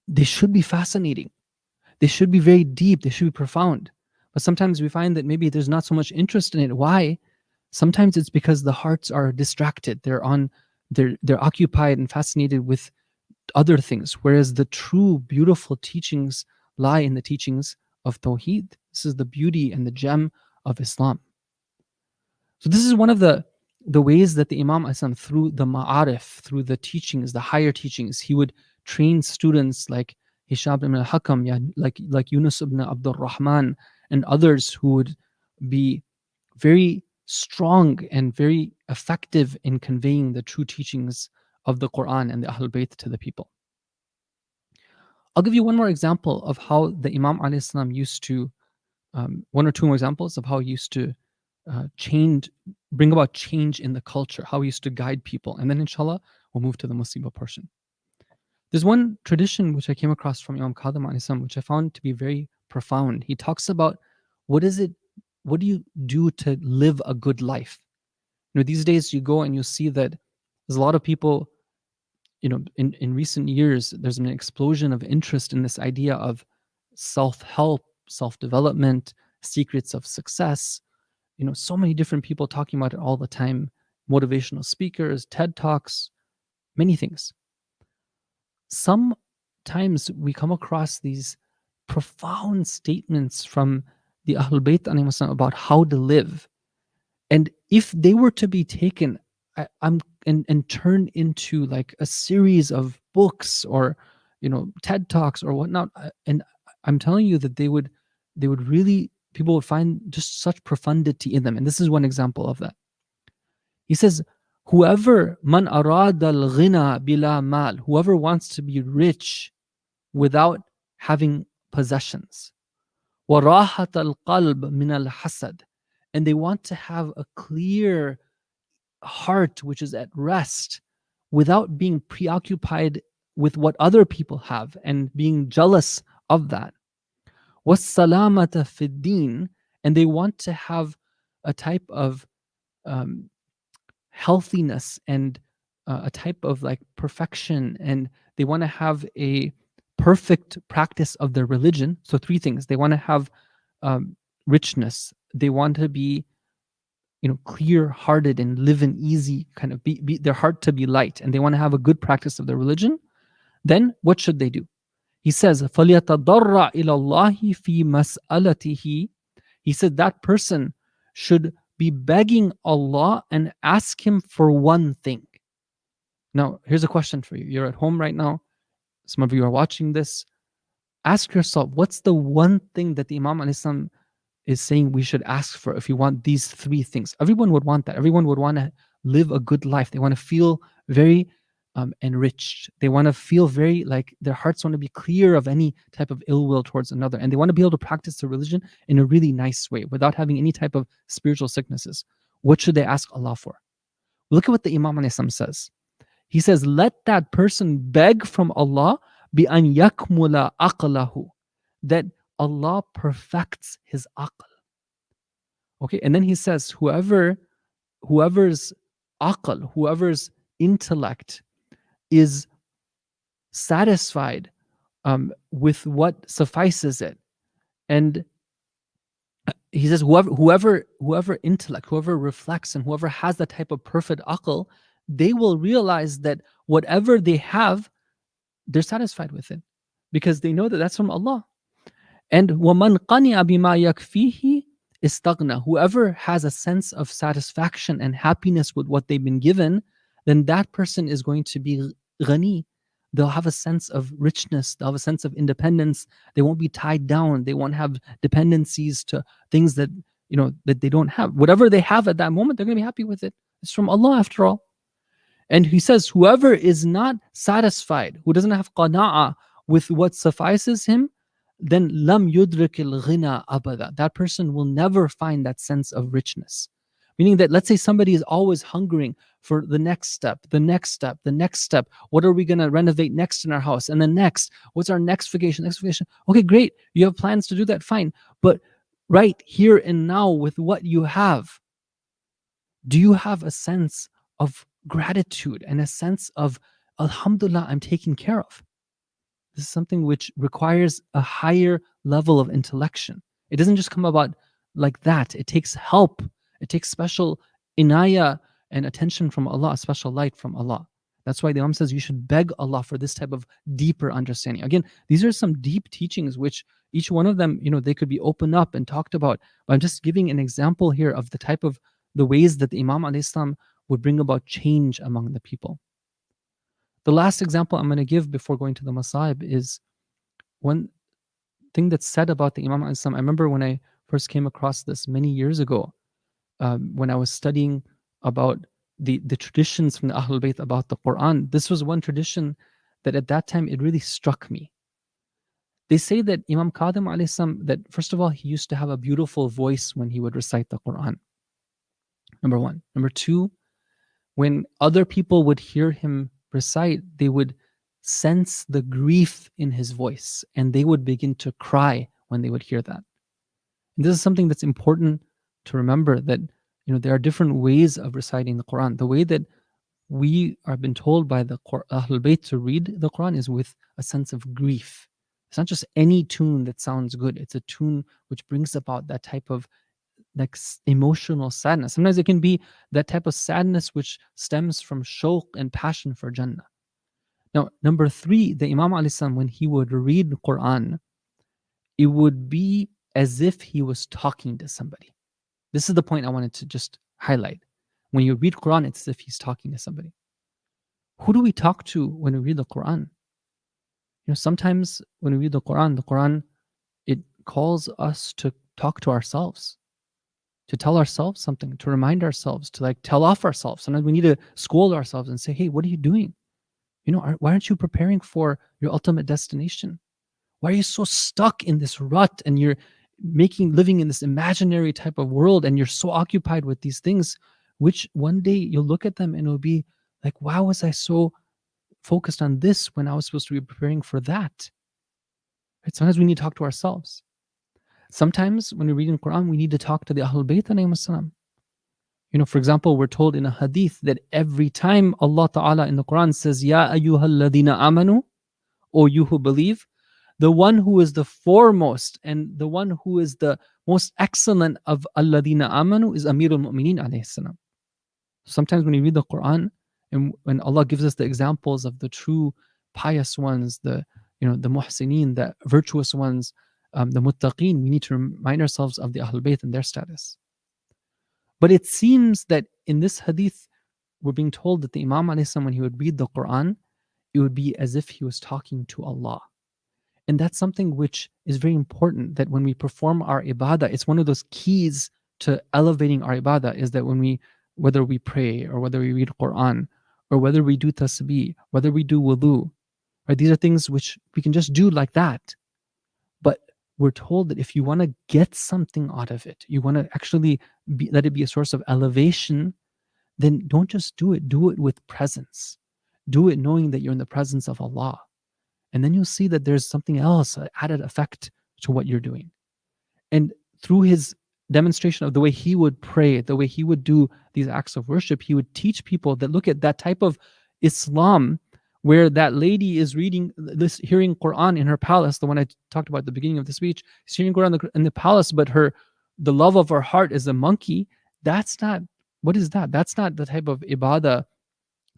They should be fascinating. They should be very deep. They should be profound. But sometimes we find that maybe there's not so much interest in it. Why? Sometimes it's because the hearts are distracted. They're occupied and fascinated with other things, whereas the true beautiful teachings lie in the teachings of Tawheed. This is the beauty and the gem of Islam. So this is one of the ways that the Imam Asam, through the ma'arif, through the teachings, the higher teachings, he would train students like Hisham ibn al-Hakam, like Yunus ibn Abdul Rahman, and others who would be very strong and very effective in conveying the true teachings of the Quran and the Ahlul Bayt to the people. I'll give you one more example of how the Imam alayhi salam used to, one or two more examples of how he used to bring about change in the culture, how he used to guide people. And then inshallah, we'll move to the Musibah portion. There's one tradition which I came across from Imam Kadhim alayhi salam, which I found to be very profound. He talks about what do you do to live a good life? These days you go and you see that there's a lot of people, in recent years, there's been an explosion of interest in this idea of self-help, self-development, secrets of success. So many different people talking about it all the time, motivational speakers, TED Talks, many things. Sometimes we come across these profound statements from the Ahlul Bayt about how to live. And if they were to be taken and turned into like a series of books or TED Talks or whatnot, and I'm telling you that they would really, people would find just such profundity in them. And this is one example of that. He says, whoever man arad al-ghina bila mal, whoever wants to be rich without having possessions, wa rahat al-qalb min al-hasad, and they want to have a clear heart which is at rest without being preoccupied with what other people have and being jealous of that. وَالسَّلَامَةَ فِي الدِّينِ, and they want to have a type of healthiness and a type of like perfection, and they want to have a perfect practice of their religion. So three things: they want to have richness, they want to be clear-hearted and live an easy kind of be their heart to be light, and they want to have a good practice of their religion. Then what should they do? He says, فَلْيَتَضَرَّعْ إِلَى اللَّهِ فِي مَسْأَلَتِهِ. He said that person should be begging Allah and ask Him for one thing. Now, here's a question for you. You're at home right now. Some of you are watching this. Ask yourself, what's the one thing that the Imam al-Islam is saying we should ask for if you want these three things? Everyone would want that. Everyone would want to live a good life. They want to feel very enriched. They want to feel very like their hearts want to be clear of any type of ill will towards another. And they want to be able to practice their religion in a really nice way without having any type of spiritual sicknesses. What should they ask Allah for? Look at what the Imam al-Islam says. He says, let that person beg from Allah bi an yakmula aqlahu, that Allah perfects his aql. Okay, and then he says, whoever's aql, whoever's intellect is satisfied with what suffices it, and he says, whoever intellect, whoever reflects, and whoever has that type of perfect aql, they will realize that whatever they have, they're satisfied with it because they know that that's from Allah. And وَمَنْ قَنِعَ بِمَا يَكْفِيهِ استغنى. Whoever has a sense of satisfaction and happiness with what they've been given, then that person is going to be ghani. They'll have a sense of richness. They'll have a sense of independence. They won't be tied down. They won't have dependencies to things that that they don't have. Whatever they have at that moment, they're going to be happy with it. It's from Allah after all. And he says, whoever is not satisfied, who doesn't have qana'ah with what suffices him, then lam yudrik al-ghina abada. That person will never find that sense of richness. Meaning that, let's say somebody is always hungering for the next step, the next step, the next step. What are we going to renovate next in our house? And then next, what's our next vacation? Next vacation. Okay, great. You have plans to do that, fine. But right here and now with what you have, do you have a sense of gratitude and a sense of Alhamdulillah, I'm taken care of. This is something which requires a higher level of intellection. It doesn't just come about like that. It takes help. It takes special inayah and attention from Allah, a special light from Allah. That's why the Imam says you should beg Allah for this type of deeper understanding. Again, these are some deep teachings which each one of them, they could be opened up and talked about. But I'm just giving an example here of the ways that the Imam ﷺ would bring about change among the people. The last example I'm going to give before going to the Masaib is one thing that's said about the Imam ﷺ. I remember when I first came across this many years ago, when I was studying about the traditions from the Ahlul Bayt about the Quran. This was one tradition that at that time it really struck me. They say that Imam Kadhim alayhi salam, that first of all, he used to have a beautiful voice when he would recite the Quran. Number one. Number two, when other people would hear him recite, they would sense the grief in his voice and they would begin to cry when they would hear that. And this is something that's important to remember, that there are different ways of reciting the Quran. The way that we are been told by the Ahlul Bayt to read the Quran is with a sense of grief. It's not just any tune that sounds good. It's a tune which brings about that type of emotional sadness. Sometimes it can be that type of sadness which stems from shawq and passion for Jannah. Now, number three, the Imam ﷺ, when he would read the Quran, it would be as if he was talking to somebody. This is the point I wanted to just highlight. When you read Quran, it's as if he's talking to somebody. Who do we talk to when we read the Quran? Sometimes when we read the Quran, it calls us to talk to ourselves, to tell ourselves something, to remind ourselves, to tell off ourselves. Sometimes we need to scold ourselves and say, hey, what are you doing? Why aren't you preparing for your ultimate destination? Why are you so stuck in this rut and you're living in this imaginary type of world and you're so occupied with these things, which one day you'll look at them and it'll be like, why was I so focused on this when I was supposed to be preparing for that? Right? Sometimes we need to talk to ourselves. Sometimes when we're reading Quran, we need to talk to the Ahlul Bayt alayhim salam. For example, we're told in a hadith that every time Allah Ta'ala in the Quran says, Ya ayyuhal ladina amanu, O you who believe, the one who is the foremost and the one who is the most excellent of alladina amanu is Amirul Mu'mineen alayhi salam. Sometimes when we read the Quran and when Allah gives us the examples of the true pious ones, the muhsineen, the virtuous ones, the muttaqeen, we need to remind ourselves of the Ahlul Bayt and their status. But it seems that in this hadith, we're being told that the Imam alayhi salam, when he would read the Quran, it would be as if he was talking to Allah. And that's something which is very important, that when we perform our ibadah, it's one of those keys to elevating our ibadah, is that whether we pray or whether we read Quran or whether we do tasbih, whether we do wudu, right? These are things which we can just do like that. But we're told that if you want to get something out of it, you want to actually let it be a source of elevation, then don't just do it with presence. Do it knowing that you're in the presence of Allah. And then you'll see that there's something else, an added effect to what you're doing. And through his demonstration of the way he would pray, the way he would do these acts of worship, he would teach people that look at that type of Islam where that lady is hearing Quran in her palace, the one I talked about at the beginning of the speech, she's hearing Quran in the palace, but the love of her heart is a monkey. What is that? That's not the type of ibadah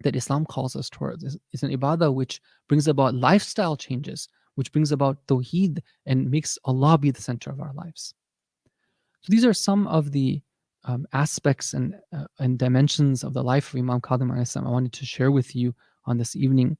that Islam calls us towards. It's an ibadah which brings about lifestyle changes, which brings about tawheed and makes Allah be the center of our lives. So these are some of the aspects and dimensions of the life of Imam Kadhim alayhi salam I wanted to share with you on this evening.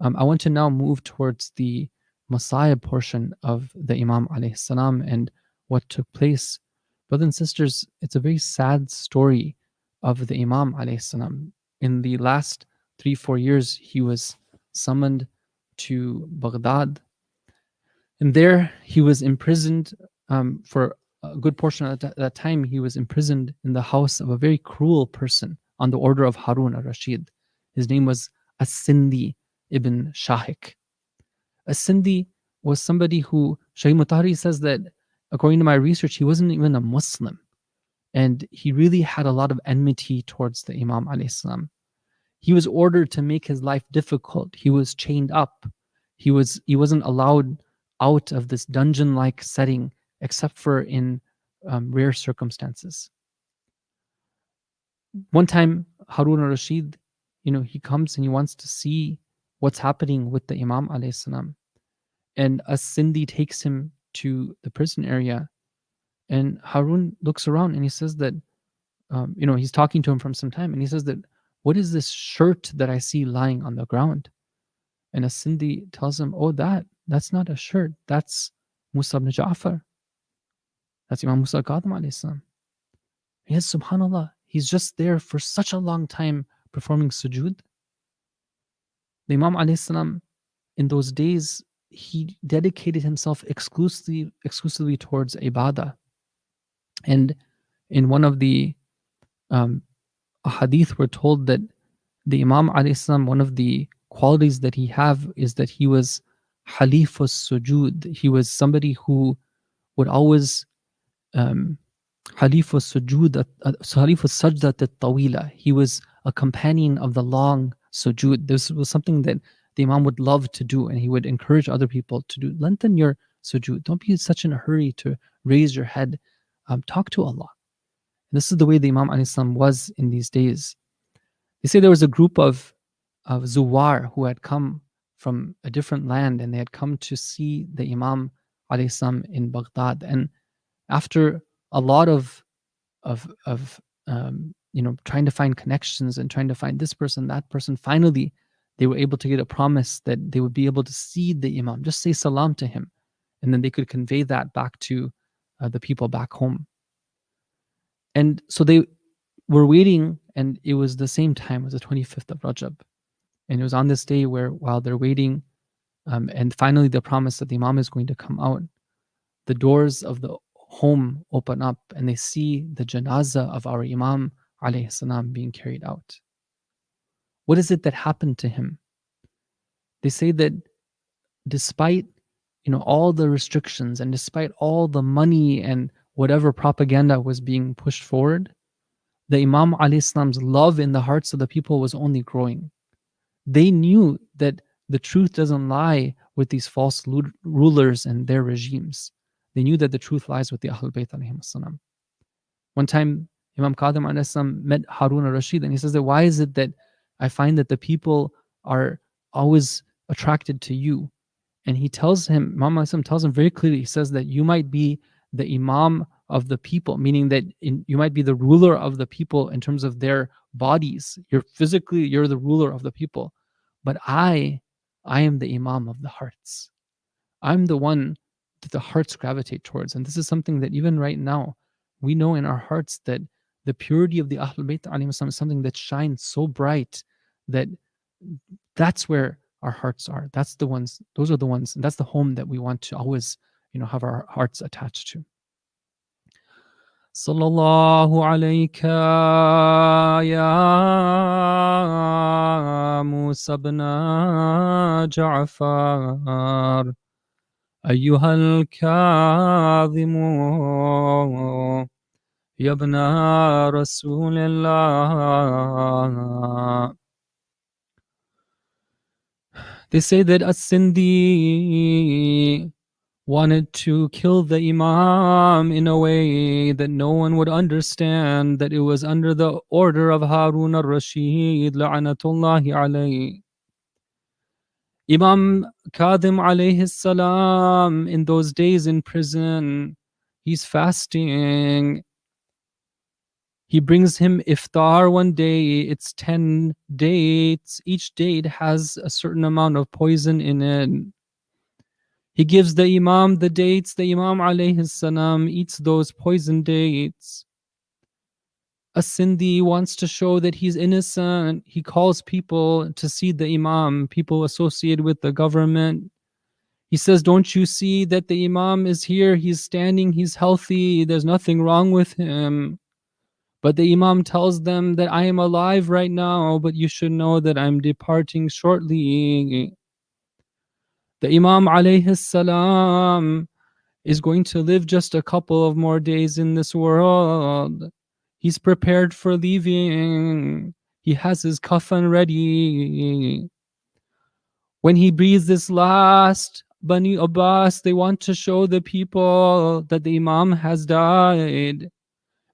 I want to now move towards the Masayib portion of the Imam alayhi salam and what took place. Brothers and sisters, it's a very sad story of the Imam alayhi salam. In the last 3-4 years, he was summoned to Baghdad. And there he was imprisoned for a good portion of that time. He was imprisoned in the house of a very cruel person on the order of Harun al-Rashid. His name was As-Sindi ibn Shahik. As-Sindi was somebody who, Shaykh Mutahari says that, according to my research, he wasn't even a Muslim. And he really had a lot of enmity towards the Imam alayhi salam. He was ordered to make his life difficult. He was chained up. He wasn't allowed out of this dungeon-like setting except for in rare circumstances. One time, Harun al-Rashid, he comes and he wants to see what's happening with the Imam alayhi salam. And a Sindhi takes him to the prison area, and Harun looks around and he says that, he's talking to him from some time, and he says that, what is this shirt that I see lying on the ground? And a Sindhi tells him, oh, that's not a shirt. That's Musa ibn Ja'far. That's Imam Musa al-Kazim alayhi salam. Yes, subhanAllah, he's just there for such a long time performing sujood. The Imam alayhi salam, in those days, he dedicated himself exclusively towards ibadah. And in one of the hadith, we're told that the Imam alayhi salam, one of the qualities that he have is that he was halifus sujud. He was somebody who would always halifus sujud, halifus sajdat at-tawila. He was a companion of the long sujud. This was something that the Imam would love to do, and he would encourage other people to do. Lengthen your sujud. Don't be such in a hurry to raise your head. Talk to Allah. And this is the way the Imam alayhi salam was in these days. They say there was a group of Zuwar who had come from a different land, and they had come to see the Imam alayhi salam in Baghdad. And after a lot of trying to find connections and trying to find this person, that person, finally they were able to get a promise that they would be able to see the Imam, just say salam to him, and then they could convey that back to the people back home. And so they were waiting, and it was the same time, it was the 25th of Rajab. And it was on this day where, while they're waiting, and finally the promise that the Imam is going to come out, the doors of the home open up, and they see the janazah of our Imam alayhi salam being carried out. What is it that happened to him? They say that despite all the restrictions, and despite all the money and whatever propaganda was being pushed forward, the Imam alayhi salam's love in the hearts of the people was only growing. They knew that the truth doesn't lie with these false rulers and their regimes. They knew that the truth lies with the Ahlul Bayt alayhim salam. One time, Imam Kadhim alayhi salam met Harun al-Rashid, and he says that, why is it that I find that the people are always attracted to you? And he tells him, Imam alayhi salam tells him very clearly, he says that you might be the Imam of the people, meaning that you might be the ruler of the people in terms of their bodies. You're the ruler of the people. But I am the Imam of the hearts. I'm the one that the hearts gravitate towards. And this is something that even right now, we know in our hearts that the purity of the Ahlul Bayt alayhim salam is something that shines so bright that that's where our hearts are. Those are the ones, and that's the home that we want to always, have our hearts attached to. Sallallahu alayka ya Musa ibn Ja'far ayyuhal kadhimu ya ibn Rasulillah. They say that a Sindhi wanted to kill the Imam in a way that no one would understand that it was under the order of Harun al-Rashid, la'anatullahi alayhi. Imam Kadhim alayhi salam, in those days in prison, he's fasting. He brings him iftar one day. It's 10 dates. Each date has a certain amount of poison in it. He gives the Imam the dates. The Imam alayhi salam eats those poison dates. A Sindhi wants to show that he's innocent. He calls people to see the Imam, people associated with the government. He says, don't you see that the Imam is here? He's standing, he's healthy, there's nothing wrong with him. But the Imam tells them that I am alive right now, but you should know that I'm departing shortly. The Imam alayhi salam is going to live just a couple of more days in this world. He's prepared for leaving. He has his coffin ready. When he breathes this last, Bani Abbas, they want to show the people that the Imam has died.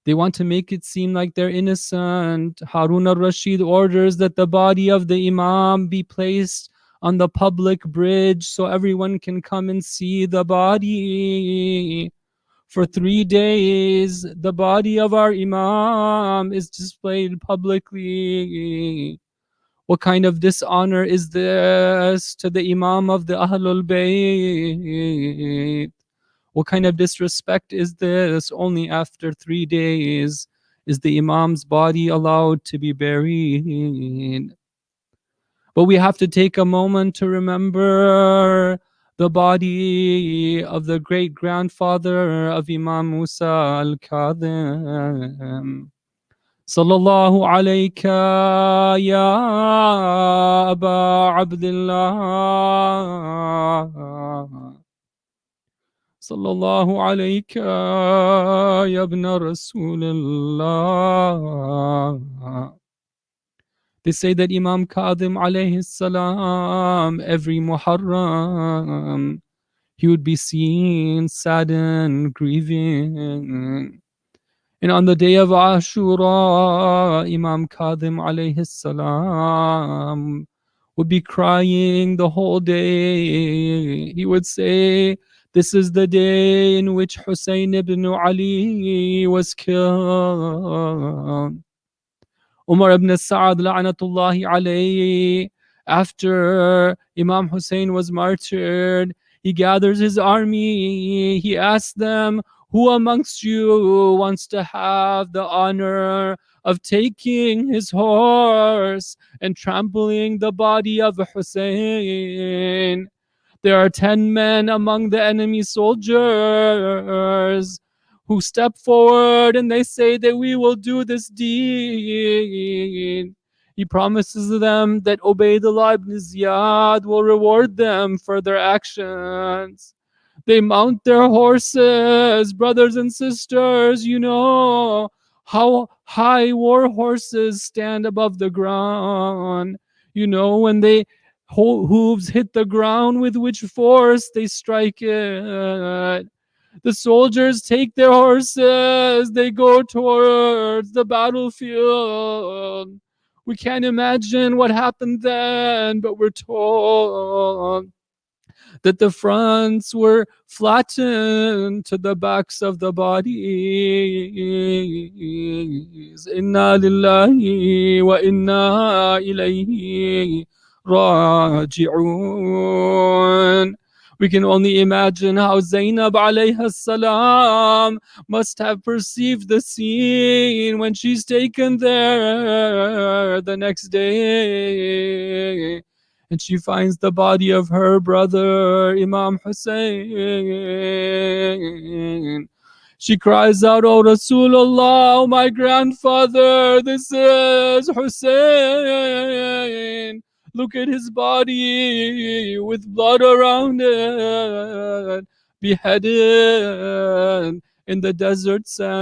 They want to make it seem like they're innocent. Harun al-Rashid orders that the body of the Imam be placed on the public bridge so everyone can come and see the body. For 3 days, the body of our Imam is displayed publicly. What kind of dishonor is this to the Imam of the Ahlul Bayt? What kind of disrespect is this? Only after 3 days is the Imam's body allowed to be buried. But we have to take a moment to remember the body of the great grandfather of Imam Musa al-Kazim. Sallallahu alayka ya Aba Abdullah. Sallallahu alayka ya ibn Rasulullah. They say that Imam Kadhim alayhi salam, every Muharram, he would be seen saddened, grieving. And on the day of Ashura, Imam Kadhim alayhi salam would be crying the whole day. He would say, this is the day in which Hussein ibn Ali was killed. Umar ibn Sa'ad la'natullahi alayhi, after Imam Hussein was martyred, he gathers his army. He asks them, who amongst you wants to have the honor of taking his horse and trampling the body of Hussein? There are 10 men among the enemy soldiers who step forward and they say that we will do this deed. He promises them that Ubaydullah ibn Ziyad will reward them for their actions. They mount their horses, brothers and sisters. You know how high war horses stand above the ground. You know, when they hooves hit the ground, with which force they strike it. The soldiers take their horses, they go towards the battlefield. We can't imagine what happened then, but we're told that the fronts were flattened to the backs of the bodies. Inna lillahi wa inna ilayhi raji'un. We can only imagine how Zainab alayha salam must have perceived the scene when she's taken there the next day. And she finds the body of her brother, Imam Hussein. She cries out, "Oh Rasulullah, oh my grandfather, this is Hussein. Look at his body with blood around it, beheaded in the desert sand.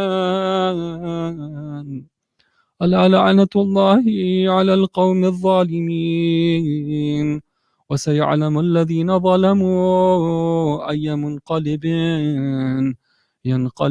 ألا لعنة الله على القوم الظالمين وسيعلم الذين ظلموا أي منقلب ينقلبون."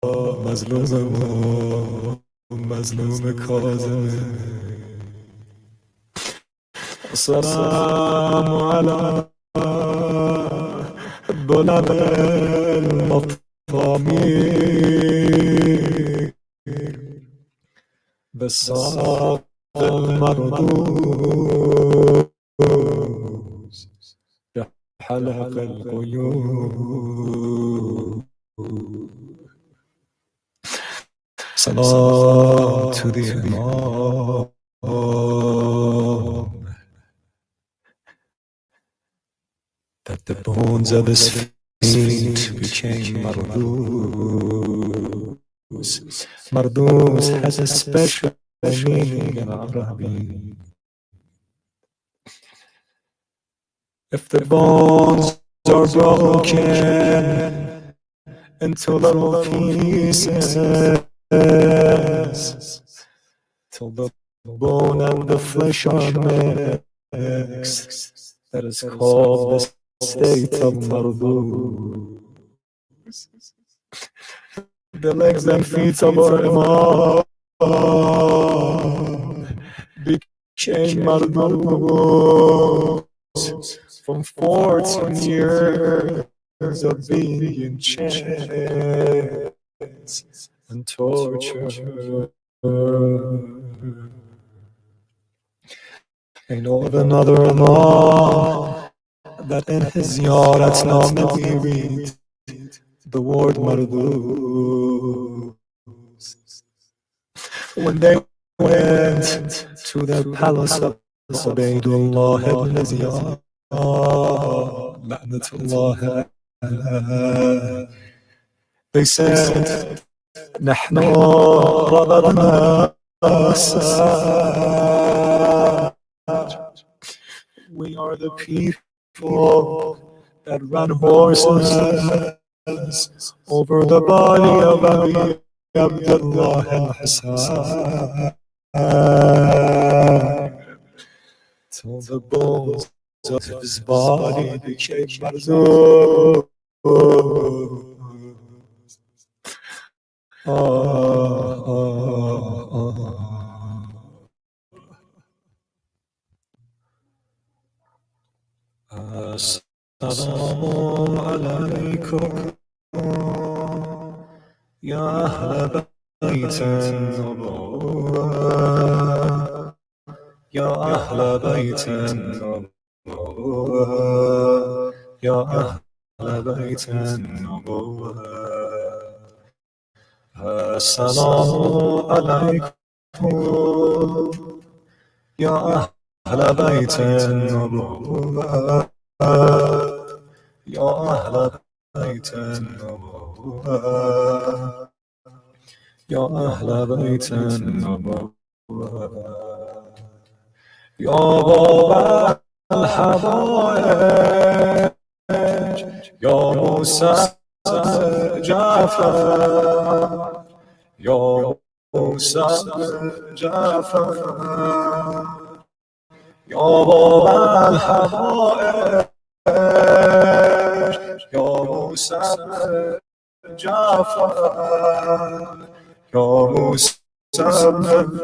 مظلوم ما مظلوم کاظمه السلام على بلد المطامير بالساق المردود بحلق القيود Salam to the Imam, that the bones of his feet became Mardus. Mardus has a special meaning in Arabic. If the bones are broken into little pieces, till the bone and the flesh are mixed, that is called the state of Mardu. The legs and feet of our Imam became Mardu from 14 years of being in chains and torture. I know of another Imam that in his Yaratnama we read the word Mardu. When they went to the palace of Ubaydullah ibn Ziyad, La'natullah alayh, they said, نحن رغبنا الساج. We are the people that ran horses over the body of Abi Abdullah al-Hassan till the bones of his body became marzoor. السلام عليكم يا أهل بيت النبوة يا أهل بيت النبوة يا أهل بيت النبوة السلام عليكم يا أهل بيت النبوة يا أهل بيت النبوة يا أهل بيت النبوة يا باب الحوائج يا موسى جعفر يا موسى جعفر يا باب الحوائج يا موسى جعفر يا موسى